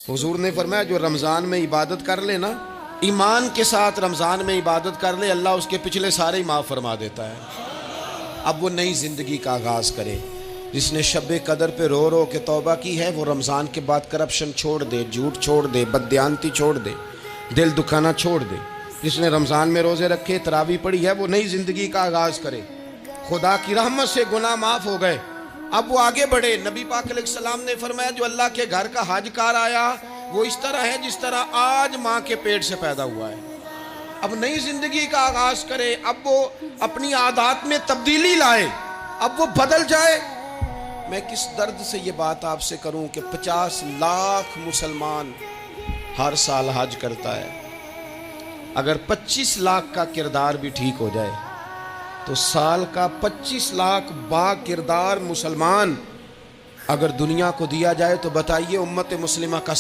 हुजूर ने फरमाया जो रमज़ान में इबादत कर ले ना, ईमान के साथ रमज़ान में इबादत कर ले, अल्लाह उसके पिछले सारे ही माफ़ फरमा देता है। अब वो नई ज़िंदगी का आगाज़ करे। जिसने शब कदर पे रो रो के तौबा की है, वो रमज़ान के बाद करप्शन छोड़ दे, झूठ छोड़ दे, बददियानती छोड़ दे, दिल दुखाना छोड़ दे। जिसने रमज़ान में रोज़े रखे, तरावी पढ़ी है, वो नई ज़िंदगी का आगाज़ करे। खुदा की रहमत से गुनाह माफ़ हो गए, अब वो आगे बढ़े। नबी पाक अलैहिस्सलाम ने फरमाया जो अल्लाह के घर का हजकार आया वो इस तरह है जिस तरह आज माँ के पेट से पैदा हुआ है। अब नई जिंदगी का आगाज करे, अब वो अपनी आदत में तब्दीली लाए, अब वो बदल जाए। मैं किस दर्द से ये बात आपसे करूं कि 50 लाख मुसलमान हर साल हज करता है। अगर 25 लाख का किरदार भी ठीक हो जाए तो साल का 25 लाख बा किरदार मुसलमान अगर दुनिया को दिया जाए तो बताइए उम्मत मुस्लिमा का